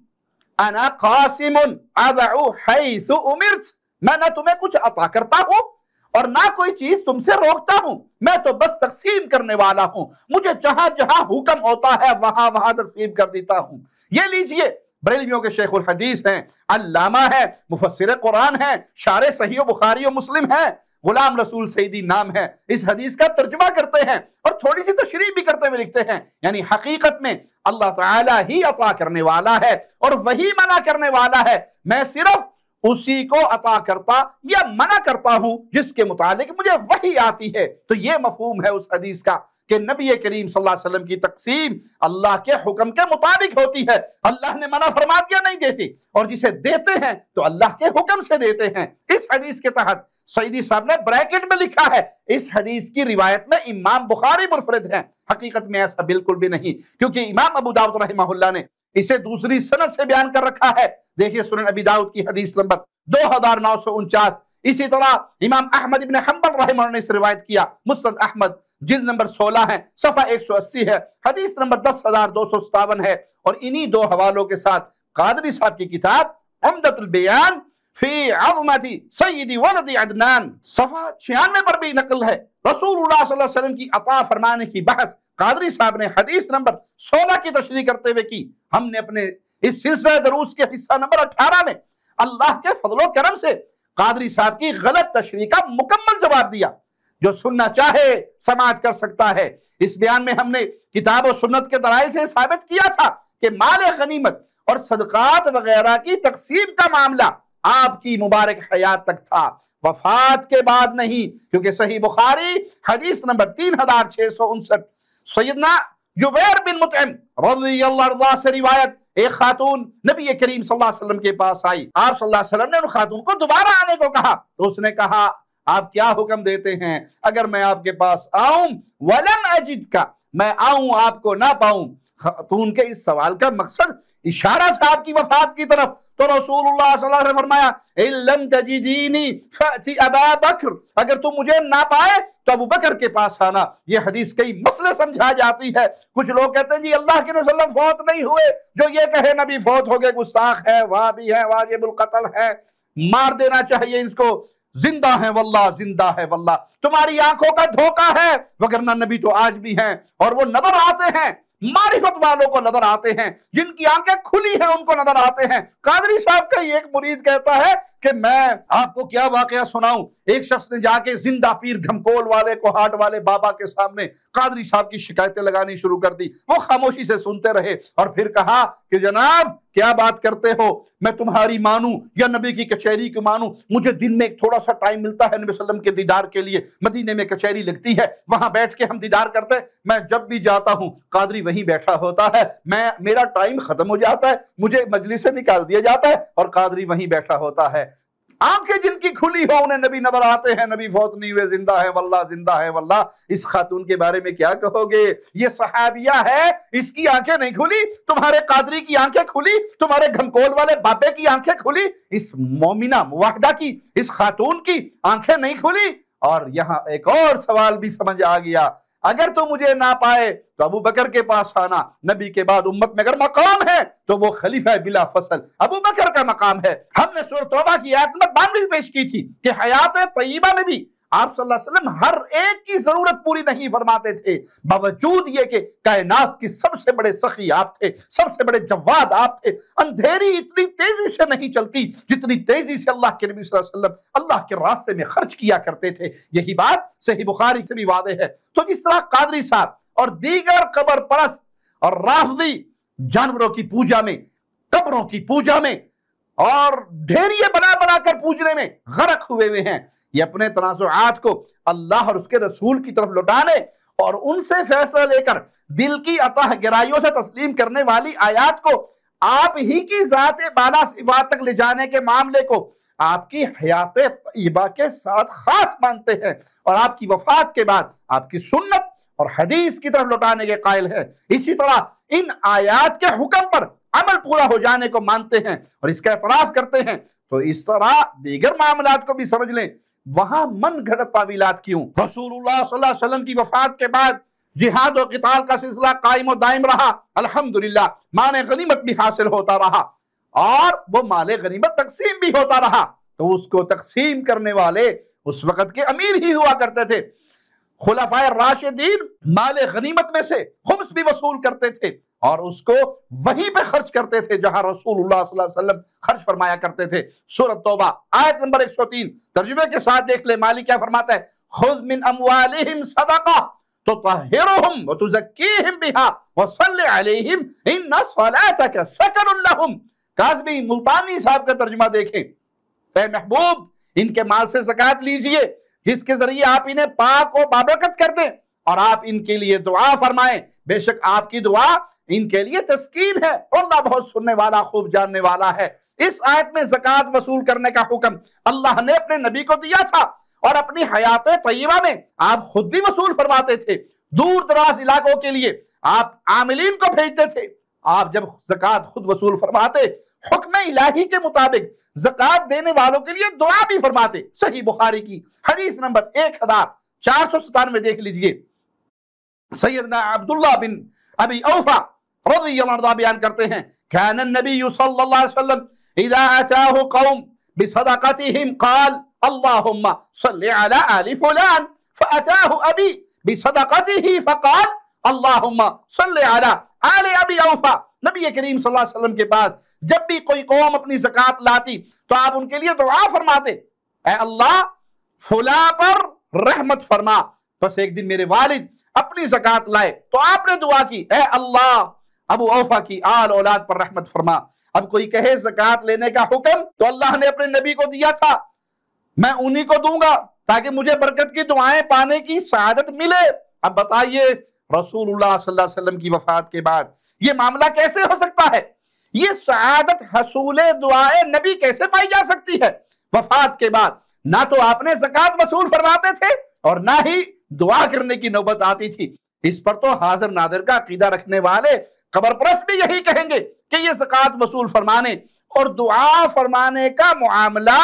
انا قاسم ادعو حیث امرت، میں نہ تمہیں کچھ عطا کرتا ہوں اور نہ کوئی چیز تم سے روکتا ہوں، میں تو بس تقسیم کرنے والا ہوں، مجھے جہاں جہاں حکم ہوتا ہے وہاں وہاں تقسیم کر دیتا ہوں۔ یہ لیجئے بریلویوں کے شیخ الحدیث ہیں، علامہ ہے، مفسر قرآن ہے، شارح صحیح بخاری و مسلم ہے، غلام رسول سعیدی نام ہے، اس حدیث کا ترجمہ کرتے ہیں اور تھوڑی سی تشریح بھی کرتے ہوئے لکھتے ہیں یعنی حقیقت میں اللہ تعالیٰ ہی عطا کرنے والا ہے اور وہی منع کرنے والا ہے، میں صرف اسی کو عطا کرتا یا منع کرتا ہوں جس کے متعلق مجھے وحی آتی ہے۔ تو یہ مفہوم ہے اس حدیث کا کہ نبی کریم صلی اللہ علیہ وسلم کی تقسیم اللہ کے حکم کے مطابق ہوتی ہے، اللہ نے منع فرما دیا نہیں دیتی، اور جسے دیتے ہیں تو اللہ کے حکم سے دیتے ہیں۔ اس حدیث کے تحت سعیدی صاحب نے بریکٹ میں لکھا ہے اس حدیث کی روایت میں امام بخاری منفرد ہیں، حقیقت میں ایسا بالکل بھی نہیں، کیونکہ امام ابو داؤد رحمہ اللہ نے اسے دوسری سند سے بیان کر رکھا ہے۔ دیکھیے سنن ابی داؤد کی حدیث نمبر 2949، اسی طرح امام احمد ابن حنبل رحمہ اللہ نے اسے روایت کیا، مسند احمد جلد نمبر 16 ہے، صفحہ 180 ہے، حدیث نمبر 10257 ہے، اور انہی دو حوالوں کے ساتھ قادری صاحب کی کتاب عمدۃ البیان فی عظمت سید ولد عدنان صفحہ 96 پر بھی نقل ہے۔ رسول اللہ صلی اللہ علیہ وسلم کی عطا فرمانے کی بحث قادری صاحب نے حدیث نمبر 16 کی تشریح کرتے ہوئے کی۔ ہم نے اپنے اس سلسلہ دروس کے حصہ نمبر 18 میں اللہ کے فضل و کرم سے قادری صاحب کی غلط تشریح کا مکمل جواب دیا۔ جو سننا چاہے سماعت کر سکتا ہے۔ اس بیان میں ہم نے کتاب و سنت کے دلائل سے ثابت کیا تھا کہ مال غنیمت اور صدقات وغیرہ کی تقسیم کا معاملہ آپ کی مبارک حیات تک تھا، وفات کے بعد نہیں، کیونکہ صحیح بخاری حدیث نمبر 3659 سیدنا جبیر بن مطعم رضی اللہ عنہ سے روایت، ایک خاتون نبی کریم صلی اللہ علیہ وسلم کے پاس آئی، آپ صلی اللہ علیہ وسلم نے ان خاتون کو دوبارہ آنے کو کہا تو اس نے کہا آپ کیا حکم دیتے ہیں اگر میں آپ کے پاس آؤں ولم اجد کا، میں آؤں آپ کو نہ پاؤں؟ خاتون کے اس سوال کا مقصد اشارہ تھا آپ کی وفات کی طرف، تو رسول اللہ صلی اللہ علیہ وسلم نے فرمایا ان لم تجدینی فأتی ابا بکر، اگر تم مجھے نہ پائے تو ابو بکر کے پاس آنا۔ یہ حدیث کئی مسئلے سمجھا جاتی ہے۔ کچھ لوگ کہتے ہیں جی اللہ کے نبی صلی اللہ علیہ وسلم فوت نہیں ہوئے، جو یہ کہے نبی فوت ہو گئے گستاخ ہے، وہابی ہے، واجب القتل ہے، مار دینا چاہیے اس کو۔ زندہ ہے واللہ، زندہ ہے واللہ، تمہاری آنکھوں کا دھوکہ ہے، وگرنہ نبی تو آج بھی ہیں اور وہ نظر آتے ہیں، معرفت والوں کو نظر آتے ہیں، جن کی آنکھیں کھلی ہیں ان کو نظر آتے ہیں۔ قادری صاحب کا ایک مرید کہتا ہے کہ میں آپ کو کیا واقعہ سناؤں، ایک شخص نے جا کے زندہ پیر گھمکول والے کوہاٹ والے بابا کے سامنے قادری صاحب کی شکایتیں لگانی شروع کر دی۔ وہ خاموشی سے سنتے رہے اور پھر کہا کہ جناب کیا بات کرتے ہو، میں تمہاری مانوں یا نبی کی کچہری کو مانوں؟ مجھے دن میں ایک تھوڑا سا ٹائم ملتا ہے نبی صلی اللہ علیہ وسلم کے دیدار کے لیے، مدینے میں کچہری لگتی ہے، وہاں بیٹھ کے ہم دیدار کرتے ہیں، میں جب بھی جاتا ہوں قادری وہیں بیٹھا ہوتا ہے، میرا ٹائم ختم ہو جاتا ہے، مجھے مجلس سے نکال دیا جاتا ہے اور قادری وہیں بیٹھا ہوتا ہے۔ آنکھیں جن کی کھلی ہو انہیں نبی نظر آتے ہیں، نبی فوت نہیں ہوئے، زندہ ہے واللہ، زندہ ہے واللہ۔ اس خاتون کے بارے میں کیا کہو گے؟ یہ صحابیہ ہے، اس کی آنکھیں نہیں کھلی، تمہارے قادری کی آنکھیں کھلی، تمہارے گھمکول والے بابے کی آنکھیں کھلی، اس مومنہ موحدہ کی، اس خاتون کی آنکھیں نہیں کھلی۔ اور یہاں ایک اور سوال بھی سمجھ آ گیا، اگر تو مجھے نہ پائے تو ابو بکر کے پاس آنا، نبی کے بعد امت میں اگر مقام ہے تو وہ خلیفہ بلا فصل ابو بکر کا مقام ہے۔ ہم نے سورۃ توبہ کی آیت نمبر 92 پیش کی تھی کہ حیات طیبہ میں بھی آپ صلی اللہ علیہ وسلم ہر ایک کی ضرورت پوری نہیں فرماتے تھے، باوجود یہ کہ کائنات کے سب سے بڑے سخی آپ تھے، سب سے بڑے جواد آپ تھے، اندھیری اتنی تیزی سے نہیں چلتی جتنی تیزی سے اللہ کے نبی صلی اللہ علیہ وسلم اللہ کے راستے میں خرچ کیا کرتے تھے۔ یہی بات صحیح بخاری سے بھی واضح ہے۔ تو جس طرح قادری صاحب اور دیگر قبر پرست اور رافضی جانوروں کی پوجا میں، قبروں کی پوجا میں اور ڈھیریے بنا بنا کر پوجنے میں غرق ہوئے ہیں، یہ اپنے تنازعات کو اللہ اور اس کے رسول کی طرف لوٹانے اور ان سے فیصلہ لے کر دل کی عطا گرائیوں سے تسلیم کرنے والی آیات کو آپ ہی کی ذات بالا صفات تک لے جانے کے معاملے کو آپ کی حیات طیبہ کے ساتھ خاص مانتے ہیں اور آپ کی وفات کے بعد آپ کی سنت اور حدیث کی طرف لوٹانے کے قائل ہیں۔ اسی طرح ان آیات کے حکم پر عمل پورا ہو جانے کو مانتے ہیں اور اس کا اعتراف کرتے ہیں۔ تو اس طرح دیگر معاملات کو بھی سمجھ لیں، وہاں من گھڑت تعویلات کیوں؟ رسول اللہ صلی اللہ علیہ وسلم کی وفات کے بعد جہاد و قتال کا سلسلہ قائم و دائم رہا، الحمدللہ مال غنیمت بھی حاصل ہوتا رہا اور وہ مال غنیمت تقسیم بھی ہوتا رہا، تو اس کو تقسیم کرنے والے اس وقت کے امیر ہی ہوا کرتے تھے۔ خلفائے راشدین مال غنیمت میں سے خمس بھی وصول کرتے تھے اور اس کو وہیں پہ خرچ کرتے تھے جہاں رسول اللہ صلی اللہ علیہ وسلم خرچ فرمایا کرتے تھے۔ سورۃ توبہ آیت نمبر 103 ترجمے کے ساتھ دیکھ لے، مالک کیا فرماتا ہے؟ خذ من اموالہم صدقہ تطہرہم وتزکیہم بہا وصلی علیہم ان صلاتک سکن لہم۔ کاظمی ملتانی صاحب کا ترجمہ دیکھیں، اے محبوب ان کے مال سے زکوٰۃ لیجئے جس کے ذریعے آپ انہیں پاک و بابرکت کر دیں اور آپ ان کے لیے دعا فرمائیں، بے شک آپ کی دعا ان کے لیے تسکین ہے، اللہ بہت سننے والا خوب جاننے والا ہے۔ اس آیت میں زکوٰۃ وصول کرنے کا حکم اللہ نے اپنے نبی کو دیا تھا اور اپنی حیات طیبہ میں آپ خود بھی وصول فرماتے تھے۔ دور دراز علاقوں کے لیے آپ عاملین کو بھیجتے تھے، آپ جب زکوٰۃ خود وصول فرماتے، حکم الہی کے مطابق زکوٰۃ دینے والوں کے لیے دعا بھی فرماتے۔ صحیح بخاری کی حدیث نمبر 1497 دیکھ لیجئے، سیدنا عبداللہ بن ابی اوفا رضی اللہ عنہ بیان کرتے ہیں، کان النبی صلی اللہ علیہ وسلم اذا اتاه قوم بصدقتهم قال اللهم صل على آل فلان فاتاه ابی بصدقته فقال اللهم صل على آل ابی اوفا۔ نبی کریم صلی اللہ علیہ وسلم کے پاس جب بھی کوئی قوم اپنی زکوٰۃ لاتی تو آپ ان کے لیے دعا فرماتے، اے اللہ فلاں پر رحمت فرما۔ بس ایک دن میرے والد اپنی زکوٰۃ لائے تو آپ نے دعا کی، اے اللہ ابو اوفا کی آل اولاد پر رحمت فرما۔ اب کوئی کہے زکوٰۃ لینے کا حکم تو اللہ نے اپنے نبی کو دیا تھا، میں انہی کو دوں گا تاکہ مجھے برکت کی دعائیں پانے کی سعادت ملے۔ اب بتائیے رسول اللہ صلی اللہ علیہ وسلم کی وفات کے بعد یہ معاملہ کیسے ہو سکتا ہے؟ یہ سعادت حصول دعائے نبی کیسے پائی جا سکتی ہے وفات کے بعد؟ نہ تو آپ نے زکوٰۃ وصول فرماتے تھے اور نہ ہی دعا کرنے کی نوبت آتی تھی۔ اس پر تو حاضر ناظر کا عقیدہ رکھنے والے قبر پرست بھی یہی کہیں گے کہ یہ زکوٰۃ وصول فرمانے اور دعا فرمانے کا معاملہ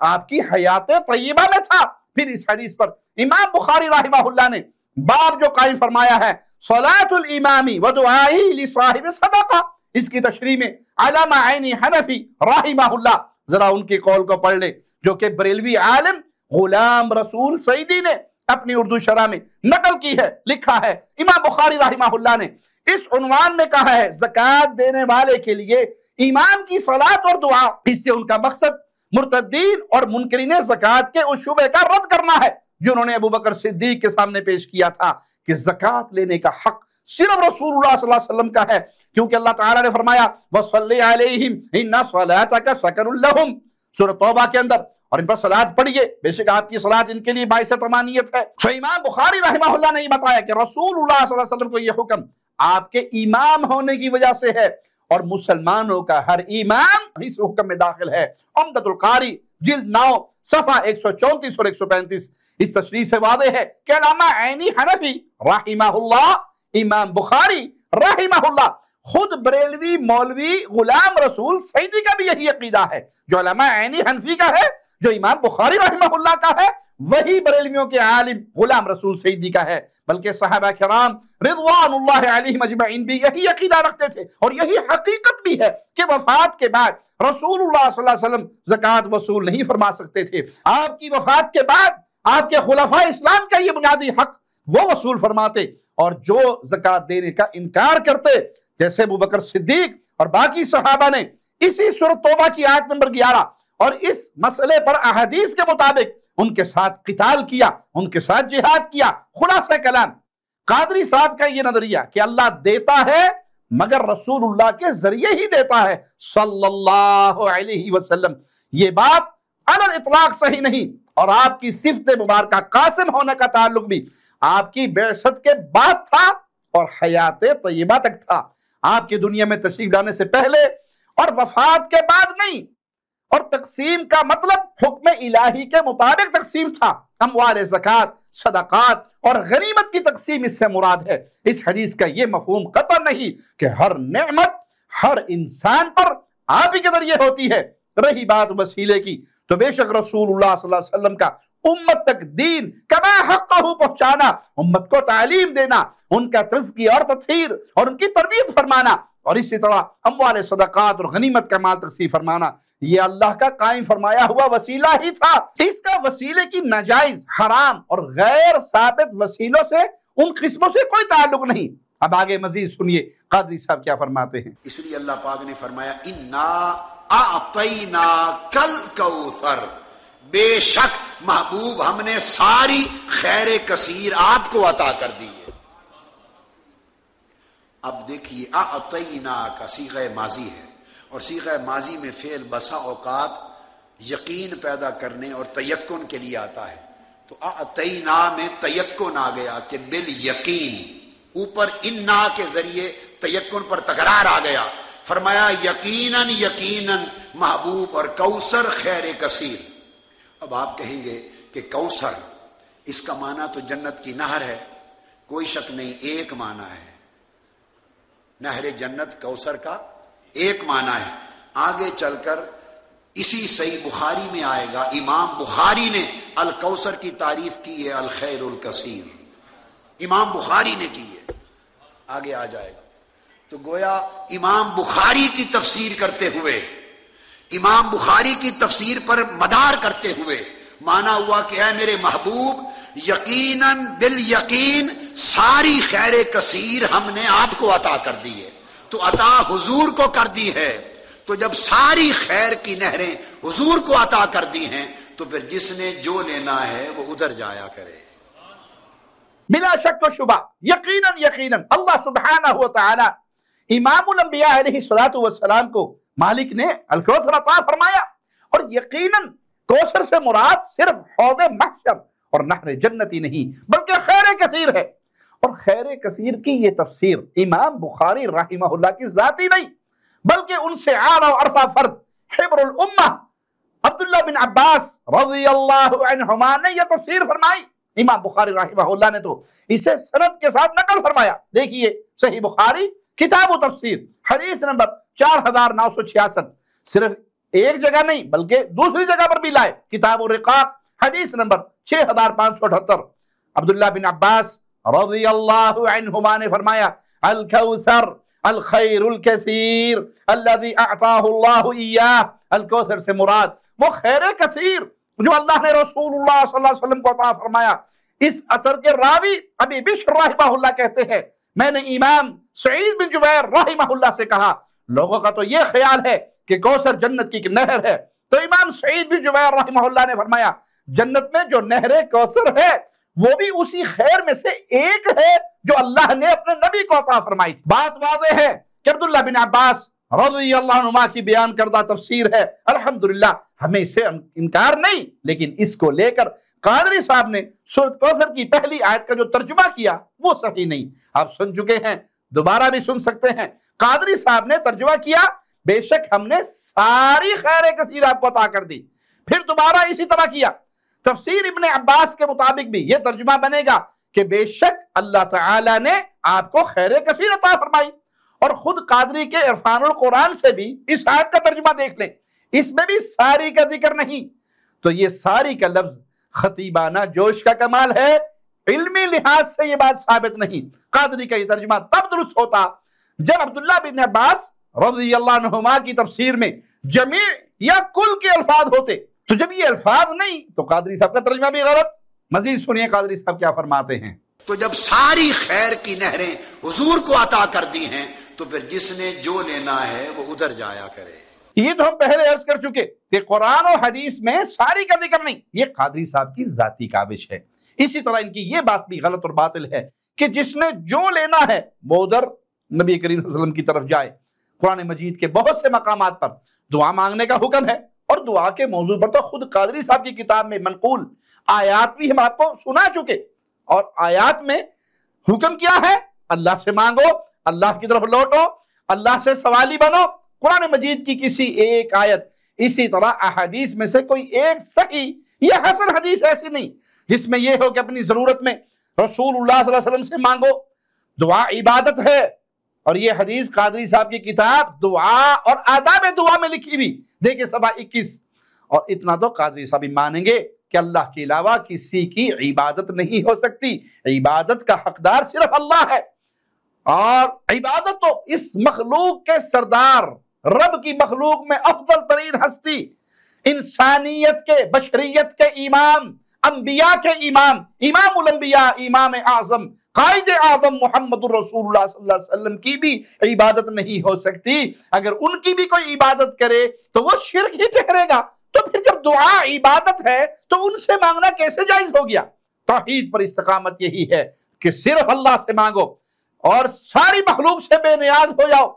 آپ کی حیات طیبہ میں تھا۔ پھر اس حدیث پر امام بخاری رحمہ اللہ نے باب جو قائم فرمایا ہے صلاۃ الامام ودعائی لصاحب صدقہ، اس کی تشریح میں علامہ عینی حنفی رحمہ اللہ، ذرا ان کی قول کو پڑھ لے، جو کہ بریلوی عالم غلام رسول سعیدی نے اپنی اردو شرح میں نقل کی ہے، لکھا ہے امام بخاری رحمہ اللہ نے اس عنوان میں کہا ہے زکوٰۃ دینے والے کے لیے امام کی صلاۃ اور دعا، اس سے ان کا مقصد مرتدین اور منکرین زکوٰۃ کے اس شبہ کا رد کرنا ہے جنہوں نے ابو بکر صدیق کے سامنے پیش کیا تھا کہ زکوٰۃ لینے کا حق صرف رسول اللہ صلی اللہ علیہ وسلم کا ہے، کیونکہ اللہ تعالیٰ نے فرمایا وَصَلِّ عَلَيْهِمْ إِنَّ صَلَاتَكَ سَكَنٌ لَهُمْ، سورۃ توبہ کے اندر، اور ان پر صلاۃ پڑھیے، بے شک آپ کی صلاۃ ان کے لیے باعث طمانینت ہے۔ تو امام بخاری رحمہ اللہ نے یہ بتایا کہ رسول اللہ صلی اللہ علیہ وسلم کو یہ حکم آپ کے امام ہونے کی وجہ سے ہے، اور مسلمانوں کا ہر امام اس حکم میں داخل ہے۔ عمدۃ القاری جلد 9 صفحہ 134 اور 135 اس تشریح سے واضح ہے کہ علامہ عینی حنفی رحمہ اللہ، امام بخاری رحمہ اللہ، خود بریلوی مولوی غلام رسول سعیدی کا بھی یہی عقیدہ ہے، جو علامہ عینی حنفی کا ہے، جو امام بخاری رحمہ اللہ کا ہے، وہی بریلویوں کے عالم غلام رسول سعیدی کا ہے، بلکہ صحابہ کرام رضوان اللہ علیہم اجمعین بھی یہی عقیدہ رکھتے تھے، اور یہی حقیقت بھی ہے کہ وفات کے بعد رسول اللہ صلی اللہ علیہ وسلم زکوٰۃ وصول نہیں فرما سکتے تھے۔ آپ کی وفات کے بعد آپ کے خلفاء اسلام کا یہ بنیادی حق وہ وصول فرماتے، اور جو زکوٰۃ دینے کا انکار کرتے جیسے ابو بکر صدیق اور باقی صحابہ نے اسی سورۃ توبہ کی آیت نمبر 11 اور اس مسئلے پر احادیث کے مطابق ان کے ساتھ قتال کیا، ان کے ساتھ جہاد کیا۔ خلاصہ کلام قادری صاحب کا یہ نظریہ کہ اللہ دیتا ہے مگر رسول اللہ کے ذریعے ہی دیتا ہے صلی اللہ علیہ وسلم، یہ بات علی الاطلاق صحیح نہیں، اور آپ کی صفت مبارکہ قاسم ہونے کا تعلق بھی آپ کی بعثت کے بعد تھا اور حیات طیبہ تک تھا، آپ کی دنیا میں تشریف لانے سے پہلے اور وفات کے بعد نہیں۔ اور تقسیم کا مطلب حکم الہی کے مطابق تقسیم تھا، اموال زکوٰۃ، صدقات اور غنیمت کی تقسیم اس سے مراد ہے۔ اس حدیث کا یہ مفہوم قطع نہیں کہ ہر نعمت ہر انسان پر آپ ہی کے ذریعے ہوتی ہے۔ رہی بات وسیلے کی، تو بے شک رسول اللہ صلی اللہ علیہ وسلم کا امت تک دین کما حقہ پہنچانا، امت کو تعلیم دینا، ان کا تزکیہ اور تطہیر اور ان کی تربیت فرمانا، اور اسی طرح اموال صدقات اور غنیمت کا مال تقسیم فرمانا، یہ اللہ کا قائم فرمایا ہوا وسیلہ ہی تھا۔ اس کا وسیلے کی ناجائز، حرام اور غیر ثابت وسیلوں سے ان قسموں سے کوئی تعلق نہیں۔ اب آگے مزید سنیے قادری صاحب کیا فرماتے ہیں۔ اس لیے اللہ پاک نے فرمایا انا اعطیناک الکوثر، بے شک محبوب ہم نے ساری خیر کثیر آپ کو عطا کر دی ہے۔ اب دیکھیے اعطیناک صیغہ ماضی ہے، اور صیغہ ماضی میں فعل بسا اوقات یقین پیدا کرنے اور تیقن کے لیے آتا ہے، تو اعطینا میں تیقن آ گیا کہ بالیقین، اوپر انا کے ذریعے تیقن پر تکرار آ گیا، فرمایا یقیناً یقیناً محبوب اور کوثر خیر کثیر۔ اب آپ کہیں گے کہ کوثر اس کا معنی تو جنت کی نہر ہے، کوئی شک نہیں، ایک معنی ہے، نہر جنت کوثر کا ایک معنی ہے۔ آگے چل کر اسی صحیح بخاری میں آئے گا، امام بخاری نے الکوثر کی تعریف کی ہے الخیر الکثیر، امام بخاری نے کی ہے، آگے آ جائے گا۔ تو گویا امام بخاری کی تفسیر کرتے ہوئے، امام بخاری کی تفسیر پر مدار کرتے ہوئے مانا ہوا کہ اے میرے محبوب یقیناً بالیقین ساری خیر کثیر ہم نے آپ کو عطا کر دی ہے، تو عطا حضور کو کر دی ہے، تو جب ساری خیر کی نہریں حضور کو عطا کر دی ہیں تو پھر جس نے جو لینا ہے وہ ادھر جایا کرے۔ بلا شک و شبہ یقیناً یقیناً اللہ سبحانہ و تعالی امام الانبیاء علیہ السلام کو مالک نے الکوثر عطا فرمایا، اور یقیناً کوثر سے مراد صرف حوض محشر اور نہر جنتی نہیں بلکہ خیر کثیر ہے۔ اور خیر کثیر کی یہ تفسیر امام بخاری رحمہ اللہ کی ذاتی نہیں بلکہ ان سے اعلیٰ و عرفہ فرد حبر الامہ عبداللہ بن عباس رضی اللہ عنہما نے یہ تفسیر فرمائی، امام بخاری رحمہ اللہ نے تو اسے سند کے ساتھ نقل فرمایا۔ دیکھیے صحیح بخاری کتاب و تفسیر حدیث نمبر 4966، صرف ایک جگہ نہیں بلکہ دوسری جگہ پر بھی لائے، کتاب الرقاق حدیث نمبر 6578۔ عبداللہ بن عباس رضی اللہ عنہما نے فرمایا الکوثر الخیر الکثیر الذی اعطاہ اللہ ایاہ، الکوثر سے مراد وہ خیر کثیر جو اللہ نے رسول اللہ صلی اللہ علیہ وسلم کو عطا فرمایا۔ اس اثر کے راوی ابی بشر رحمہ اللہ کہتے ہیں میں نے امام سعید بن جبیر رحمہ اللہ سے کہا لوگوں کا تو یہ خیال ہے کہ کوثر جنت کی ایک نہر ہے، تو امام سعید بن جبیر رحمہ اللہ نے فرمایا جنت میں جو نہر کوثر ہے وہ بھی اسی خیر میں سے ایک ہے جو اللہ نے اپنے نبی کو عطا فرمائی۔ بات واضح ہے کہ عبداللہ بن عباس رضی اللہ عنہما کی بیان کردہ تفسیر ہے، الحمدللہ ہمیں اس سے انکار نہیں، لیکن اس کو لے کر قادری صاحب نے سورۃ کوثر کی پہلی آیت کا جو ترجمہ کیا وہ صحیح نہیں۔ آپ سن چکے ہیں، دوبارہ بھی سن سکتے ہیں۔ قادری صاحب نے ترجمہ کیا بے شک ہم نے ساری خیر کثیر آپ کو عطا کر دی، پھر دوبارہ اسی طرح کیا۔ تفسیر ابن عباس کے مطابق بھی یہ ترجمہ بنے گا کہ بے شک اللہ تعالی نے آپ کو خیر کثیر عطا فرمائی، اور خود قادری کے عرفان القرآن سے بھی اس آیت کا ترجمہ دیکھ لیں، اس میں بھی ساری کا ذکر نہیں۔ تو یہ ساری کا لفظ خطیبانہ جوش کا کمال ہے، علمی لحاظ سے یہ بات ثابت نہیں۔ قادری کا یہ ترجمہ تب درست ہوتا جب عبداللہ بن عباس رضی اللہ عنہما کی تفسیر میں جمیع یا کل کے الفاظ ہوتے، تو جب یہ الفاظ نہیں تو قادری صاحب کا ترجمہ بھی غلط۔ مزید سنیے قادری صاحب کیا فرماتے ہیں۔ تو جب ساری خیر کی نہریں حضور کو عطا کر دی ہیں تو پھر جس نے جو لینا ہے وہ ادھر جایا کرے۔ یہ تو ہم پہلے عرض کر چکے کہ قرآن و حدیث میں ساری کا ذکر نہیں، یہ قادری صاحب کی ذاتی کاوش ہے۔ اسی طرح ان کی یہ بات بھی غلط اور باطل ہے کہ جس نے جو لینا ہے وہ ادھر نبی کریم صلی اللہ علیہ وسلم کی طرف جائے۔ قرآن مجید کے بہت سے مقامات پر دعا مانگنے کا حکم ہے، اور دعا کے موضوع پر تو خود قادری صاحب کی کتاب میں منقول آیات بھی ہم آپ کو سنا چکے، اور آیات میں حکم کیا ہے؟ اللہ سے مانگو، اللہ کی طرف لوٹو، اللہ سے سوالی بنو۔ قرآن مجید کی کسی ایک آیت، اسی طرح احادیث میں سے کوئی ایک صحیح یا حسن حدیث ایسی نہیں جس میں یہ ہو کہ اپنی ضرورت میں رسول اللہ صلی اللہ علیہ وسلم سے مانگو۔ دعا عبادت ہے، اور یہ حدیث قادری صاحب کی کتاب دعا اور آداب دعا میں لکھی بھی، دیکھیں صفحہ 21۔ اور اتنا تو قادری صاحب مانیں گے کہ اللہ کے علاوہ کسی کی عبادت نہیں ہو سکتی، عبادت کا حقدار صرف اللہ ہے، اور عبادت تو اس مخلوق کے سردار، رب کی مخلوق میں افضل ترین ہستی، انسانیت کے، بشریت کے امام، انبیاء کے امام، امام الانبیاء، امام اعظم، قائد اعظم محمد الرسول اللہ صلی اللہ علیہ وسلم کی بھی عبادت نہیں ہو سکتی۔ اگر ان کی بھی کوئی عبادت کرے تو وہ شرک ہی ٹھہرے گا۔ تو پھر جب دعا عبادت ہے تو ان سے مانگنا کیسے جائز ہو گیا؟ توحید پر استقامت یہی ہے کہ صرف اللہ سے مانگو اور ساری مخلوق سے بے نیاز ہو جاؤ۔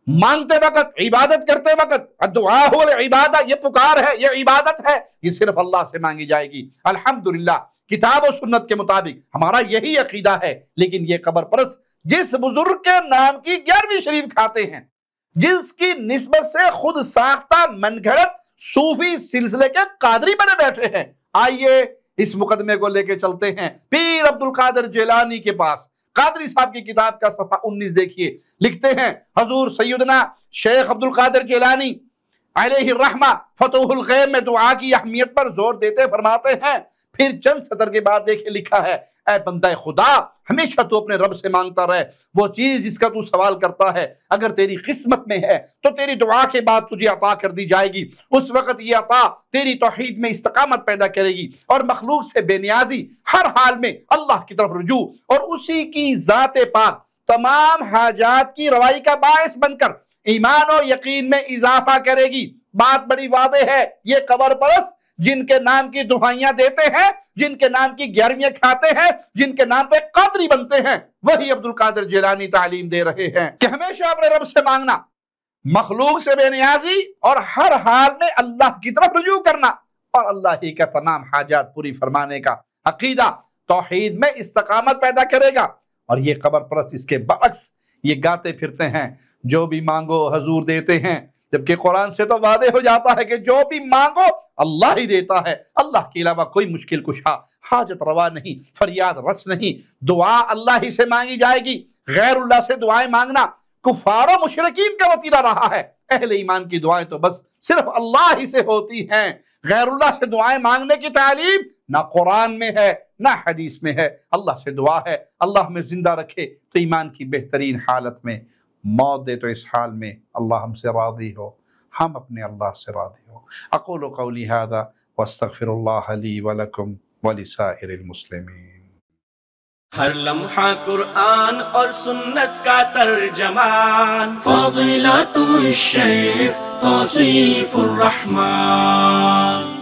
مانگتے وقت، عبادت کرتے وقت، الدعاء هو العبادہ، یہ پکار ہے، یہ عبادت ہے، یہ صرف اللہ سے مانگی جائے گی۔ الحمدللہ کتاب و سنت کے مطابق ہمارا یہی عقیدہ ہے، لیکن یہ قبر پرست جس بزرگ کے نام کی 11ویں شریف کھاتے ہیں، جس کی نسبت سے خود ساختہ من گھڑت صوفی سلسلے کے قادری بنے بیٹھے ہیں، آئیے اس مقدمے کو لے کے چلتے ہیں پیر عبد القادر جیلانی کے پاس۔ قادری صاحب کی کتاب کا صفحہ 19 دیکھیے، لکھتے ہیں حضور سیدنا شیخ عبد القادر جیلانی علیہ الرحمہ فتح الغیب میں دعا کی اہمیت پر زور دیتے فرماتے ہیں، پھر چند سطر کے بعد دیکھیں لکھا ہے، اے بندہ خدا ہمیشہ تو اپنے رب سے مانگتا رہے، وہ چیز جس کا تو سوال کرتا ہے اگر تیری قسمت میں ہے تو تیری دعا کے بعد تجھے عطا کر دی جائے گی۔ اس وقت یہ عطا تیری توحید میں استقامت پیدا کرے گی اور مخلوق سے بے نیازی، ہر حال میں اللہ کی طرف رجوع اور اسی کی ذات پاک تمام حاجات کی روائی کا باعث بن کر ایمان و یقین میں اضافہ کرے گی۔ بات بڑی واضح ہے، یہ قبر پرست جن کے نام کی دعائیاں دیتے ہیں، جن کے نام کی 11ویں کھاتے ہیں، جن کے نام پہ قادری بنتے ہیں، وہی عبد القادر جیلانی تعلیم دے رہے ہیں کہ ہمیشہ اپنے رب سے مانگنا، مخلوق سے بے نیازی اور ہر حال میں اللہ کی طرف رجوع کرنا، اور اللہ ہی کا تمام حاجات پوری فرمانے کا عقیدہ توحید میں استقامت پیدا کرے گا۔ اور یہ قبر پرست اس کے برعکس یہ گاتے پھرتے ہیں، جو بھی مانگو حضور دیتے ہیں، جبکہ قرآن سے تو واضح ہو جاتا ہے کہ جو بھی مانگو اللہ ہی دیتا ہے، اللہ کے علاوہ کوئی مشکل کشا، حاجت روا نہیں، فریاد رس نہیں، دعا اللہ ہی سے مانگی جائے گی۔ غیر اللہ سے دعائیں مانگنا کفار و مشرکین کا وتیرہ رہا ہے، اہل ایمان کی دعائیں تو بس صرف اللہ ہی سے ہوتی ہیں۔ غیر اللہ سے دعائیں مانگنے کی تعلیم نہ قرآن میں ہے نہ حدیث میں ہے۔ اللہ سے دعا ہے اللہ ہمیں زندہ رکھے تو ایمان کی بہترین حالت میں، موت دے تو اس حال میں اللہ ہم سے راضی ہو، ہم اپنے اللہ سے راضی ہو۔ اقول قولی ھذا واستغفر اللہ لی ولکم ولسائر المسلمین۔ ہر لمحہ قرآن اور سنت کا ترجمان، فضیلت الشیخ توصیف الرحمان۔